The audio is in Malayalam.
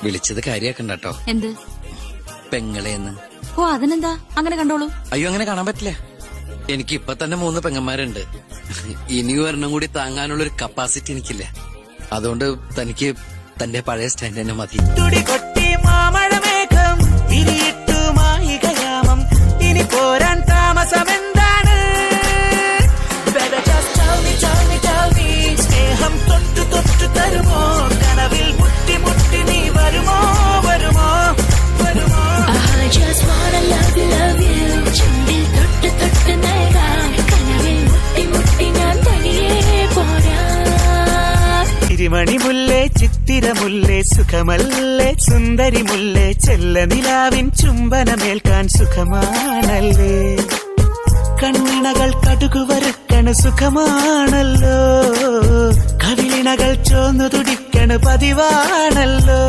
വിളിച്ചത് കാര്യാക്കണ്ടോ? എന്ത്? പെങ്ങളെന്ന്. ഓ അതിനെന്താ, അങ്ങനെ കണ്ടോളൂ. അയ്യോ അങ്ങനെ കാണാൻ പറ്റില്ല. എനിക്ക് ഇപ്പൊ തന്നെ 3 പെങ്ങന്മാരുണ്ട്. ഇനി ഒരെണ്ണം കൂടി താങ്ങാനുള്ളൊരു കപ്പാസിറ്റി എനിക്കില്ല. അതുകൊണ്ട് തനിക്ക് തന്റെ പഴയ സ്റ്റാൻഡ് തന്നെ മതി. ഇനി പോരാൻ താമസമെന്താണ്? സ്നേഹം തൊട്ടു തൊട്ടു തരുമോ? കനവിൽ മുട്ടി മുട്ടി നീ വരുമോ വരുമോ വരുമോ? ചുണ്ടിൽ തൊട്ട് തൊട്ട് നൽകാം, കനവിൽ മുട്ടി മുട്ടി ഞാൻ തനിയെ പോരാം. തിരുമണി മുല്ലേ ചിത്തിരമുല്ലേ സുഖമല്ലേ സുന്ദരി മുല്ലേ ചെല്ല നിലാവിൻ ചുംബനമേൽക്കാൻ സുഖമാണല്ലേ? കണ്ണിണകൾ കടുകു വറുക്കണ് സുഖമാണല്ലോ, കവിളിണകൾ ചോന്നു തുടിക്കണ് പതിവാണല്ലോ.